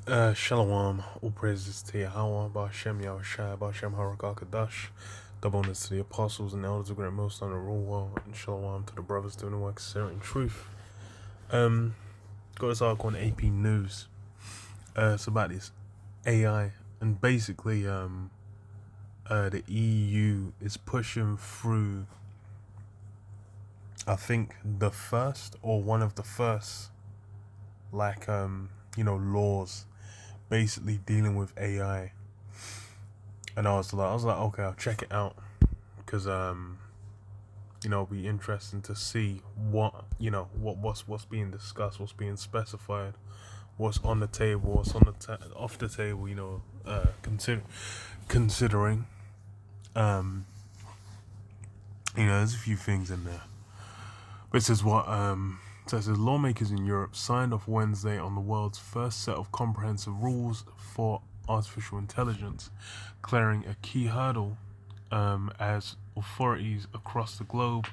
Shalom, all praises to Yahweh, Ba'ashem Yahushai, Ba'ashem Harakakadash, double honors to the apostles and elders of Great Most on the rule world, and Shalom to the brothers doing the work of sincerity and truth. Got this article on AP News. It's about this AI, and basically, the EU is pushing through, I think, the first or one of the first, laws basically dealing with AI. And I was like, okay, I'll check it out because it'll be interesting to see what's being discussed, what's being specified, what's on the table, what's on the off the table. Considering, there's a few things in there. But it says lawmakers in Europe signed off Wednesday on the world's first set of comprehensive rules for artificial intelligence, clearing a key hurdle as authorities across the globe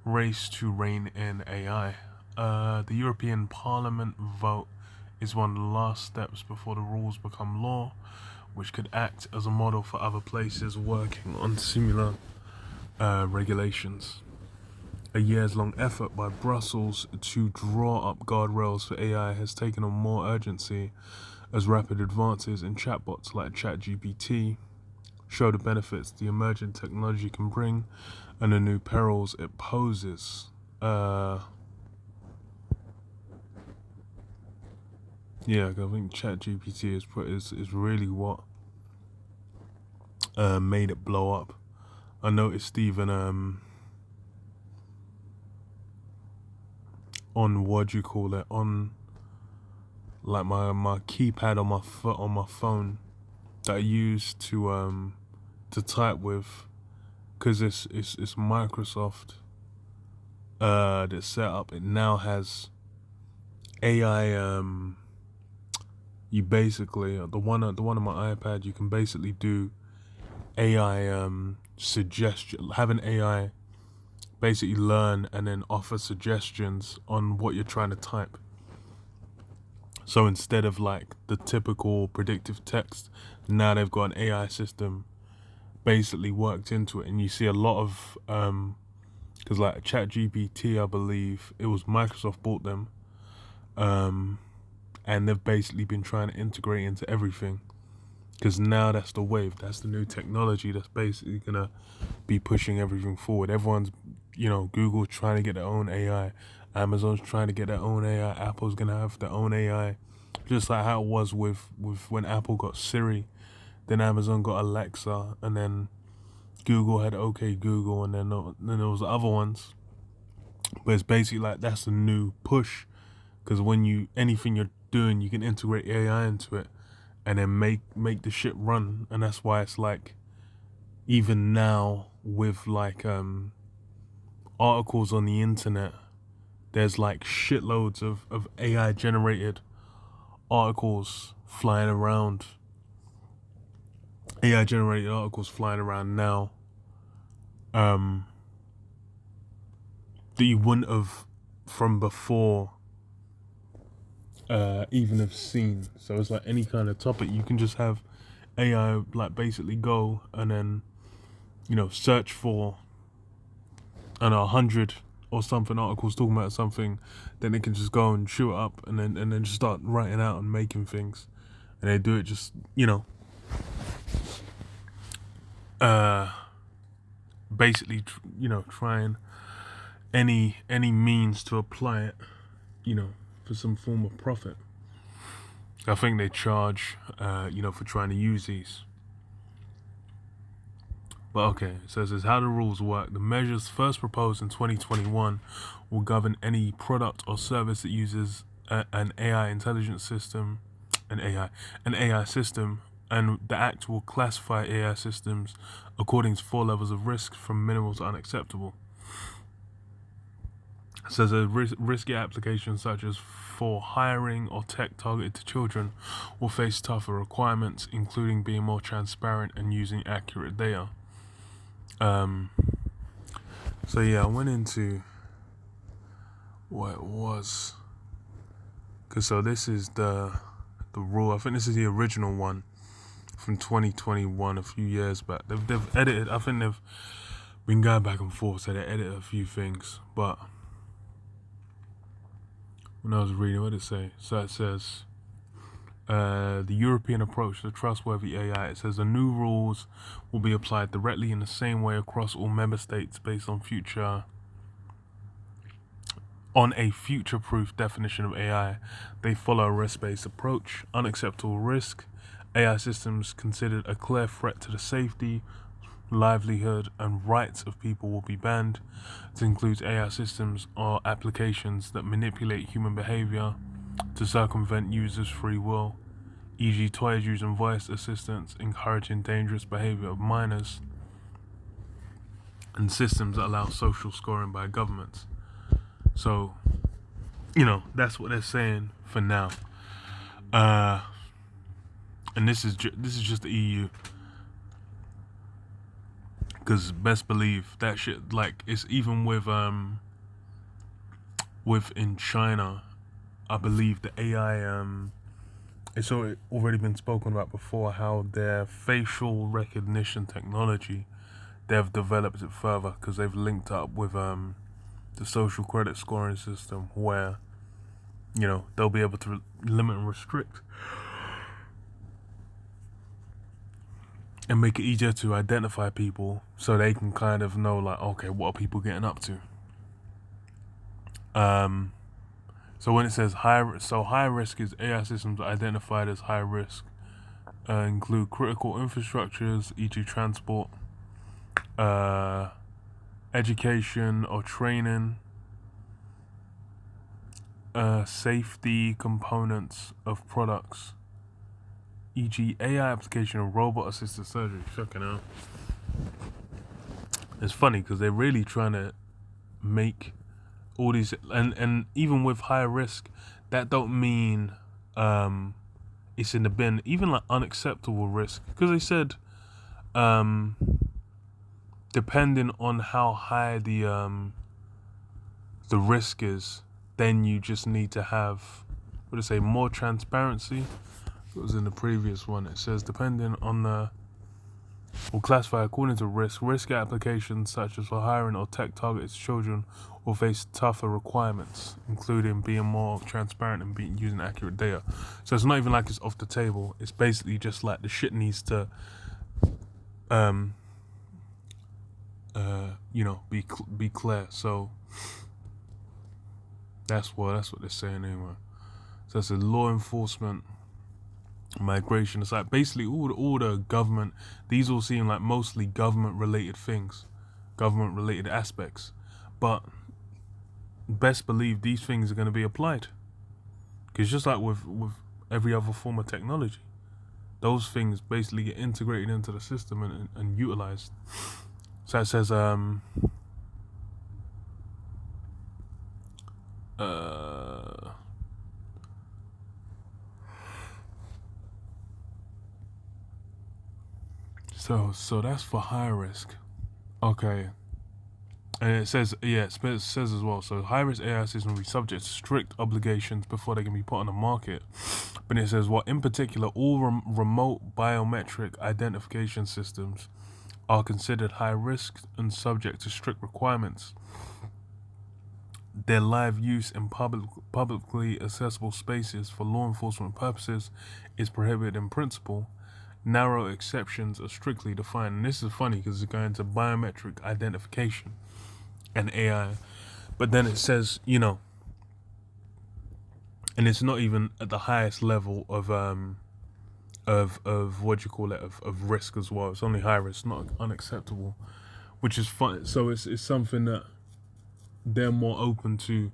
race to rein in AI. The European Parliament vote is one of the last steps before the rules become law, which could act as a model for other places working on similar regulations. A years-long effort by Brussels to draw up guardrails for AI has taken on more urgency as rapid advances in chatbots like ChatGPT show the benefits the emerging technology can bring and the new perils it poses. I think ChatGPT is really what made it blow up. I noticed even on on like my keypad on my phone that I use to type with, because it's Microsoft that's set up. It now has AI. You basically the one on my iPad, you can basically do AI suggestion, have an AI basically learn and then offer suggestions on what you're trying to type. So instead of like the typical predictive text, now they've got an AI system basically worked into it, and you see a lot of because like ChatGPT, I believe it was Microsoft bought them, and they've basically been trying to integrate into everything, because now that's the wave, that's the new technology that's basically gonna be pushing everything forward. Everyone's, Google trying to get their own AI, Amazon's trying to get their own AI, Apple's gonna have their own AI, just like how it was with when Apple got Siri, then Amazon got Alexa, and then Google had OK Google, and then there was the other ones. But it's basically like that's the new push, because when anything you're doing, you can integrate AI into it, and then make the shit run. And that's why it's like, even now with like articles on the internet, there's like shitloads of AI generated articles flying around. AI generated articles flying around now that you wouldn't have from before even have seen. So it's like any kind of topic, you can just have AI like basically go and then search for, I don't know, 100 or something articles talking about something, then it can just go and shoot it up and then just start writing out and making things, and they do it just basically trying any means to apply it for some form of profit. I think they charge for trying to use these. But okay, it says how the rules work. The measures first proposed in 2021 will govern any product or service that uses an AI intelligence system, an AI system, and the Act will classify AI systems according to 4 levels of risk from minimal to unacceptable. It says risky applications such as for hiring or tech targeted to children will face tougher requirements, including being more transparent and using accurate data. So yeah, I went into what it was, because so this is the the rule. I think this is the original one from 2021, a few years back. They've edited. I think they've been going back and forth, so they edited a few things. But when I was reading, what did it say? So it says the European approach to trustworthy AI. It says the new rules will be applied directly in the same way across all member states based on a future-proof definition of AI. They follow a risk-based approach. Unacceptable risk. AI systems considered a clear threat to the safety, livelihood, and rights of people will be banned. This includes AI systems or applications that manipulate human behavior to circumvent users' free will, e.g. toys using voice assistants, encouraging dangerous behavior of minors, and systems that allow social scoring by governments. So, that's what they're saying for now. And this is just the EU. Because best believe that shit, like, it's even within China, I believe the AI, it's already been spoken about before, how their facial recognition technology, they've developed it further because they've linked up with the social credit scoring system where, they'll be able to limit and restrict and make it easier to identify people so they can kind of know, like, okay, what are people getting up to? So when it says high risk is AI systems identified as high risk include critical infrastructures, e.g. transport, education or training, safety components of products, e.g. AI application of robot-assisted surgery. Fucking hell. It's funny because they're really trying to make all these, and even with high risk, that don't mean it's in the bin. Even like unacceptable risk, because they said depending on how high the risk is, then you just need to have, what do I say, more transparency. It was in the previous one. It says depending on will classify according to risk applications such as for hiring or tech targeted children will face tougher requirements, including being more transparent and using accurate data. So it's not even like it's off the table. It's basically just like the shit needs to be clear. So that's what they're saying anyway. So it's a law enforcement, migration. It's like basically all the government. These all seem like mostly government related things, government related aspects. But best believe these things are going to be applied. Because just like with every other form of technology, those things basically get integrated into the system and utilized. So it says so that's for high risk. Okay. And it says as well, so high risk AI systems will be subject to strict obligations before they can be put on the market. But it says in particular, all remote biometric identification systems are considered high risk and subject to strict requirements. Their live use in publicly accessible spaces for law enforcement purposes is prohibited in principle. Narrow exceptions are strictly defined. And this is funny because it's going to biometric identification and AI. But then it says, and it's not even at the highest level of what you call it, of risk as well. It's only high risk, not unacceptable, which is fun. So it's something that they're more open to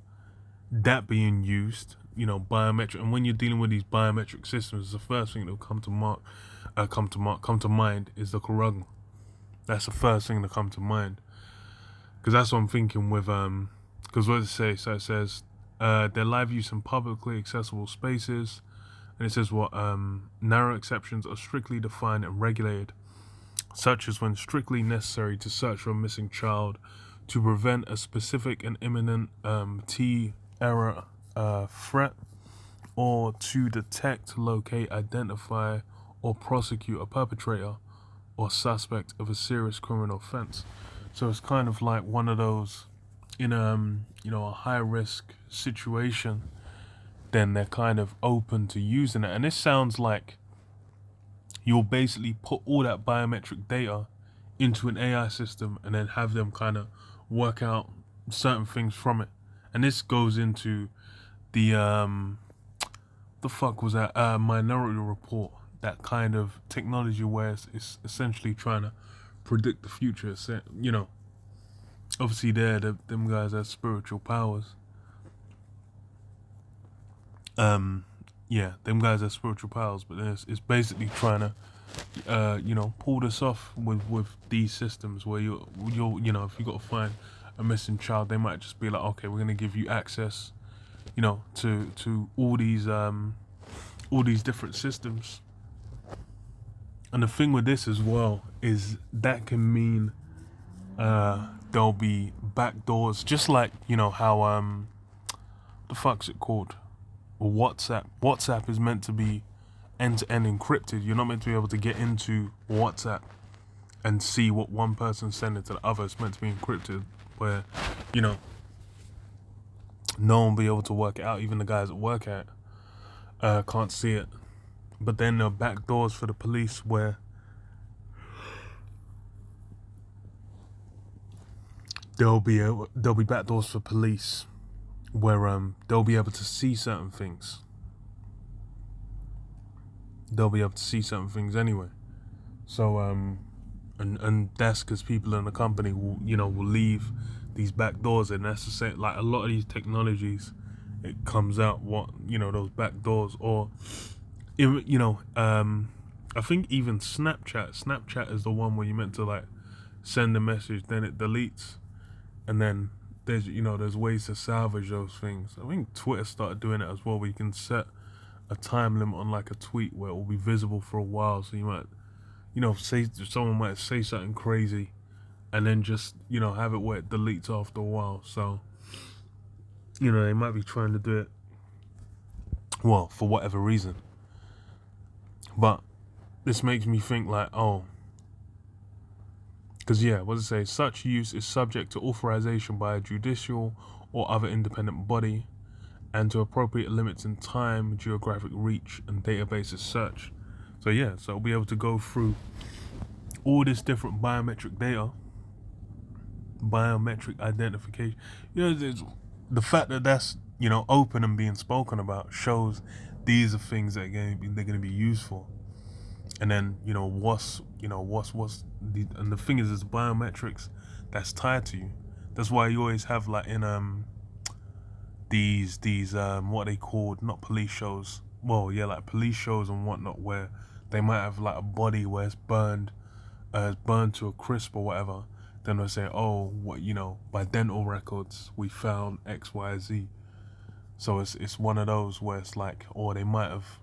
that being used, biometric. And when you're dealing with these biometric systems, the first thing that will come to mind is the Kurung. That's the first thing to come to mind. Because that's what I'm thinking with, because what does it say? So it says, their live use in publicly accessible spaces. And it says narrow exceptions are strictly defined and regulated, such as when strictly necessary to search for a missing child, to prevent a specific and imminent T-error threat, or to detect, locate, identify, or prosecute a perpetrator or suspect of a serious criminal offense. So it's kind of like one of those in a high risk situation, then they're kind of open to using it. And this sounds like you'll basically put all that biometric data into an AI system and then have them kind of work out certain things from it. And this goes into the fuck was that Minority Report, that kind of technology where it's essentially trying to predict the future. So, obviously them guys have spiritual powers. Yeah, them guys have spiritual powers, but it's basically trying to pull this off with these systems where you'll if you got to find a missing child, they might just be like, okay, we're gonna give you access, to all these different systems. And the thing with this as well is that can mean there'll be backdoors, just like how the fuck's it called? WhatsApp. WhatsApp is meant to be end-to-end encrypted. You're not meant to be able to get into WhatsApp and see what one person's sending to the other. It's meant to be encrypted, where no one will be able to work it out. Even the guys that work at it can't see it. But then there are back doors for the police where there'll be back doors for police where they'll be able to see certain things. They'll be able to see certain things anyway. So and that's because people in the company will leave these back doors, and that's the same. Like a lot of these technologies, it comes out what those back doors, or I think even Snapchat is the one where you meant to like send a message, then it deletes, and then there's ways to salvage those things. I think Twitter started doing it as well, where you can set a time limit on like a tweet where it will be visible for a while, so you might say someone might say something crazy and then just have it where it deletes after a while. So they might be trying to do it, well, for whatever reason. But this makes me think like, because what does it say? Such use is subject to authorization by a judicial or other independent body, and to appropriate limits in time, geographic reach, and databases search. So so it'll be able to go through all this different biometric data, biometric identification. The fact that that's open and being spoken about shows these are things that they're going to be used for. And then what's and the thing is biometrics that's tied to you. That's why you always have like in these what they called, not police shows, well like police shows and whatnot, where they might have like a body where it's burned to a crisp or whatever. Then they'll say, by dental records we found XYZ. So it's one of those where it's like, or they might have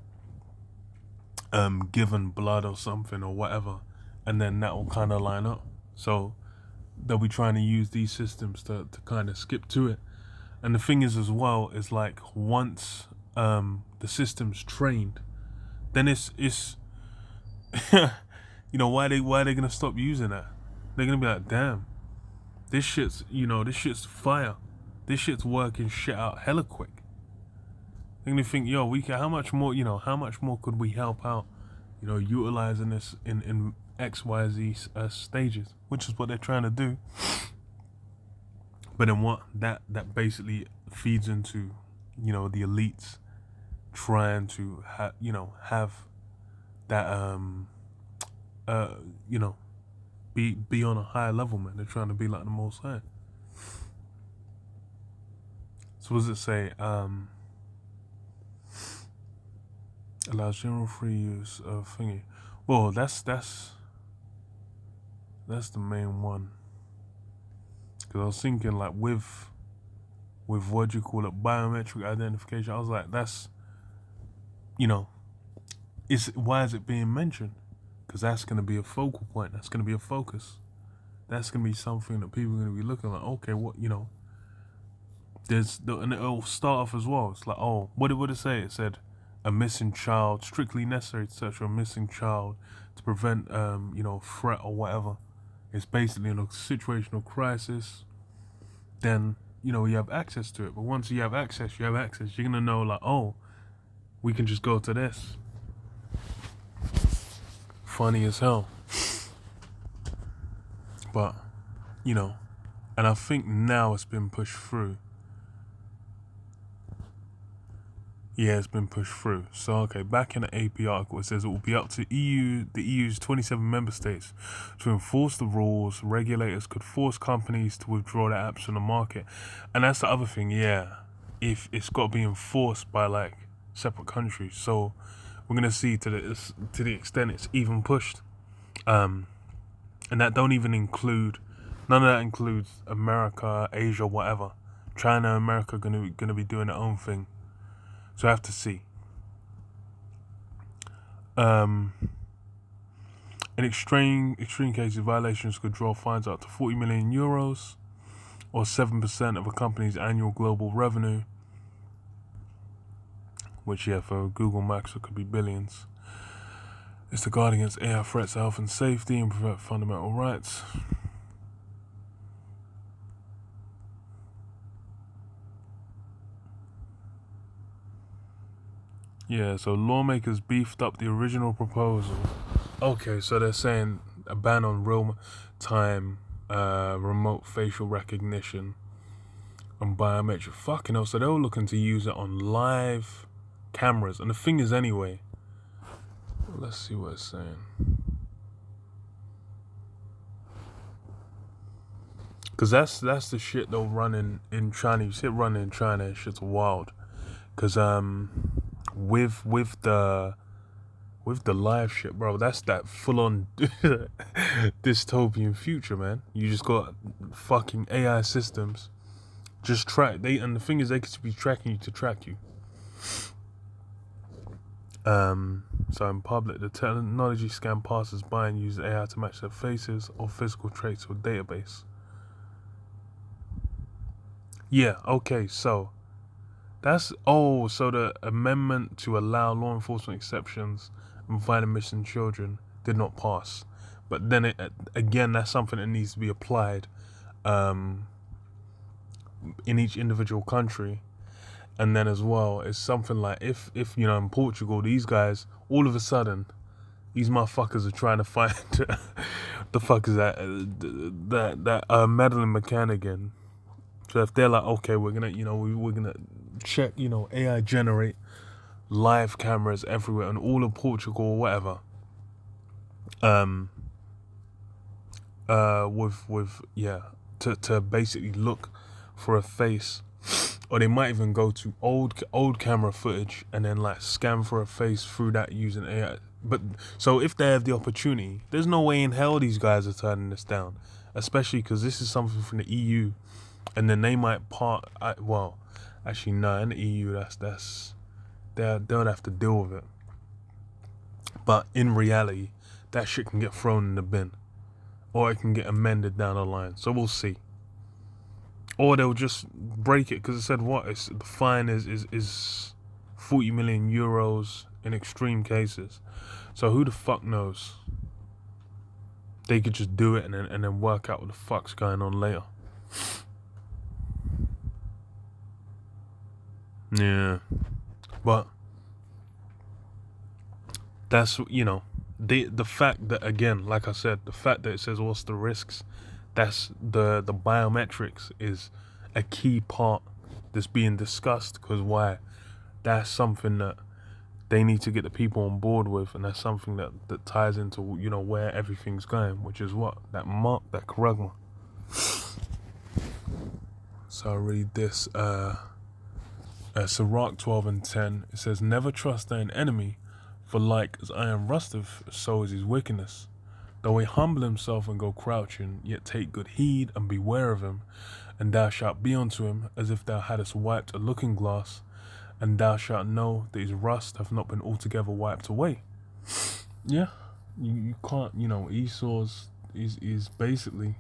given blood or something or whatever, and then that will kind of line up. So they'll be trying to use these systems to kind of skip to it. And the thing is as well is like, once the system's trained, then it's why are they gonna stop using that? They're gonna be like, damn, this shit's fire, this shit's working shit out hella quick. They're gonna think, we can, how much more could we help out, utilizing this in XYZ stages, which is what they're trying to do. But then what that basically feeds into, the elites trying to have that be on a higher level, man. They're trying to be like the Most High. So what does it say? Allows general free use of thingy. Well, that's the main one. Because I was thinking like with what do you call it, biometric identification. I was like, that's why is it being mentioned? Because that's going to be a focal point. That's going to be a focus. That's going to be something that people are going to be looking like, okay, what and it'll start off as well. It's like, oh, what did it say? It said, a missing child, strictly necessary to search for a missing child to prevent, threat or whatever. It's basically in a situational crisis. Then, you have access to it. But once you have access. You're gonna know, like, oh, we can just go to this. Funny as hell. But, and I think now it's been pushed through. Yeah, it's been pushed through. So, okay, back in the AP article, it says it will be up to the EU's 27 member states to enforce the rules. Regulators could force companies to withdraw their apps from the market. And that's the other thing, yeah. If it's got to be enforced by, like, separate countries. So, we're going to see to the extent it's even pushed. And that don't even include, none of that includes America, Asia, whatever. China, America gonna be doing their own thing. So I have to see. In extreme cases, violations could draw fines up to 40 million euros, or 7% of a company's annual global revenue. Which, yeah, for Google Max, it could be billions. It's to guard against AI threats to health and safety and prevent fundamental rights. Yeah, so lawmakers beefed up the original proposal. Okay, so they're saying a ban on real-time remote facial recognition and biometric. Fucking hell, so they were looking to use it on live cameras. And the thing is, anyway, let's see what it's saying. Because that's the shit they'll run in China. You see it running in China, it's shit's wild. Because with the live shit, bro, that's that full-on dystopian future, man. You just got fucking AI systems just and the thing is, they could be tracking you to track you. So in public, the technology scan passers by and use AI to match their faces or physical traits to a database. Yeah, okay, so so the amendment to allow law enforcement exceptions and finding missing children did not pass. But then again, that's something that needs to be applied in each individual country. And then as well, it's something like if in Portugal, these guys, all of a sudden, these motherfuckers are trying to find the fuck is that Madeleine McCann again. So if they're like, okay, we're gonna we're gonna check AI generate live cameras everywhere in all of Portugal or whatever. To basically look for a face. Or they might even go to old camera footage and then like scan for a face through that using AI. But so if they have the opportunity, there's no way in hell these guys are turning this down, especially because this is something from the EU, and then they might actually no, in the EU they'll have to deal with it. But in reality, that shit can get thrown in the bin, or it can get amended down the line. So we'll see. Or they'll just break it because it said the fine is 40 million euros in extreme cases. So who the fuck knows? They could just do it and then work out what the fuck's going on later. Yeah, but that's the fact that, again, like I said, the fact that it says what's the risks. That's the biometrics is a key part that's being discussed, because why? That's something that they need to get the people on board with, and that's something that ties into where everything's going, which is what that charagma. So I'll read this. Sirach 12:10. It says, "Never trust thine enemy, for like as iron rusteth, so is his wickedness. Though he humble himself and go crouching, yet take good heed and beware of him. And thou shalt be unto him as if thou hadst wiped a looking glass, and thou shalt know that his rust hath not been altogether wiped away." Yeah, you can't. Esau's is basically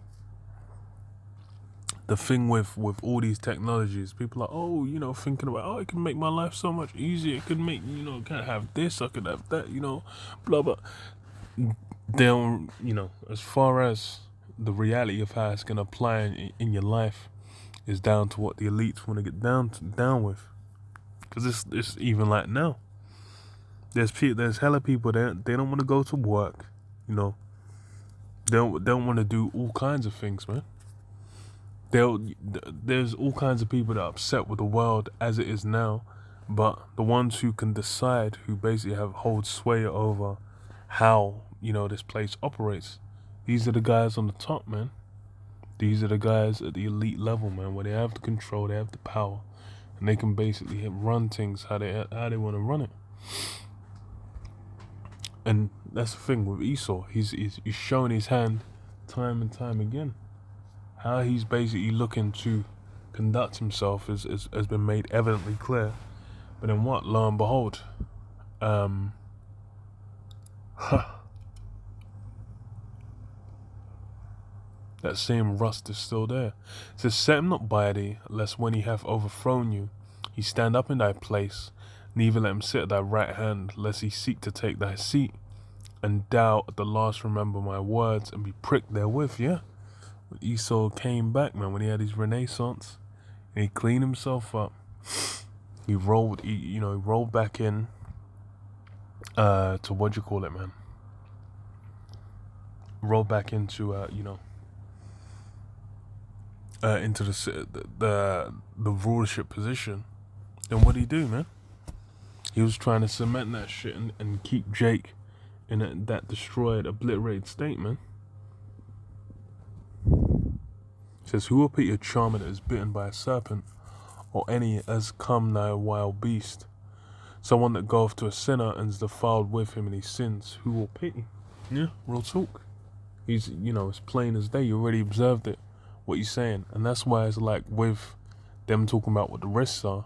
the thing with all these technologies, people are, oh, you know, thinking about, oh, it can make my life so much easier. It could make, you know, can have this, I could have that, you know, blah blah. They don't, you know, as far as the reality of how it's gonna apply in your life is down to what the elites want to get down with. Because it's even like now. There's hella people that they don't want to go to work, you know. They don't want to do all kinds of things, man. There's all kinds of people that are upset with the world as it is now, but the ones who can decide, who basically hold sway over how, you know, this place operates, these are the guys on the top, man. These are the guys at the elite level, man, where they have the control, they have the power, and they can basically run things how they want to run it. And that's the thing with Esau. He's shown his hand time and time again. How he's basically looking to conduct himself has been made evidently clear. But then what? Lo and behold, that same rust is still there. It says, set him not by thee, lest when he hath overthrown you, he stand up in thy place, neither let him sit at thy right hand, lest he seek to take thy seat, and thou at the last remember my words, and be pricked therewith. Yeah, when Esau came back, man, when he had his renaissance, and he cleaned himself up, he rolled back in, to what you call it, man? Rolled back into, into the rulership position. Then what did he do, man? He was trying to cement that shit and keep Jake in that destroyed, obliterated state, man. It says, who will put your charmer that is bitten by a serpent, or any as come nigh a wild beast? Someone that goeth to a sinner and is defiled with him and he sins, who will pity? Yeah, real talk. He's, it's plain as day. You already observed it, what he's saying. And that's why it's like with them talking about what the risks are,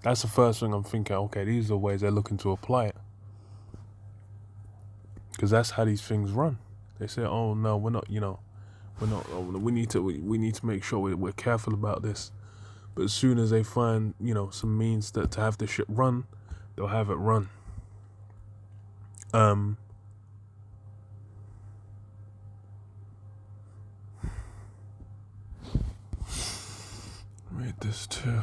that's the first thing I'm thinking, okay, these are the ways they're looking to apply it. Because that's how these things run. They say, oh no, we're not, we need to make sure we're careful about this. But as soon as they find, some means to have this shit run, they'll have it run. Read this too.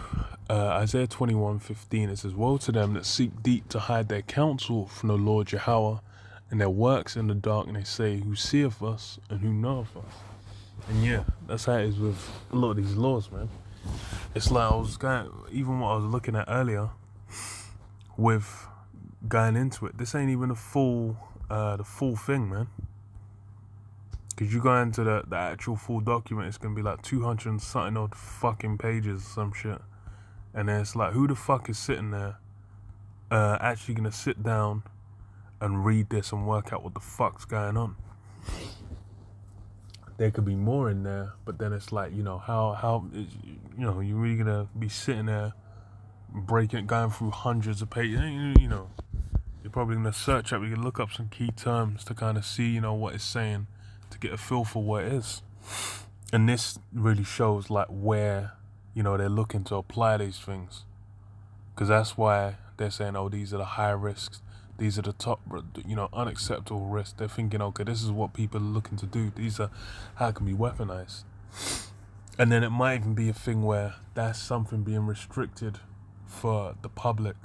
Isaiah 21:15, it says, woe to them that seek deep to hide their counsel from the Lord Yahweh, and their works in the dark, and they say, who seeth us and who knoweth us? And yeah, that's how it is with a lot of these laws, man. It's like even what I was looking at earlier with going into it, this ain't even the full thing, man. Because you go into the actual full document, it's going to be like 200 and something odd fucking pages or some shit. And then it's like, who the fuck is sitting there actually going to sit down and read this and work out what the fuck's going on? There could be more in there, but then it's like, how you're really going to be sitting there going through hundreds of pages, you're probably going to search up, you can look up some key terms to kind of see, what it's saying, to get a feel for what it is. And this really shows like where, they're looking to apply these things. Because that's why they're saying, oh, these are the high risks. These are the top, unacceptable risks. They're thinking, okay, this is what people are looking to do. These are how it can be weaponized. And then it might even be a thing where that's something being restricted for the public,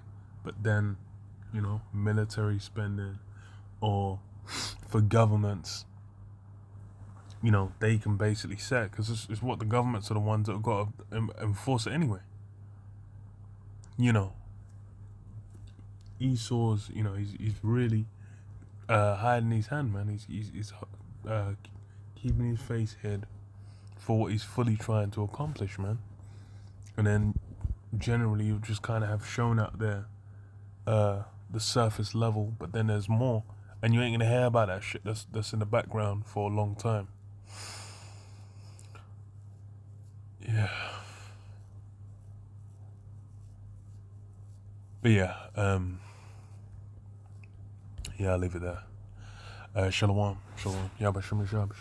but then, military spending or for governments, they can basically set, because it's what the governments are the ones that have got to enforce it anyway. Esau's, he's really hiding his hand, man. He's keeping his face hid for what he's fully trying to accomplish, man. And then generally you just kind of have shown out there the surface level, but then there's more, and you ain't gonna hear about that shit that's in the background for a long time. Yeah. But yeah, I'll leave it there. Shalom. Yabba Shem Shalom.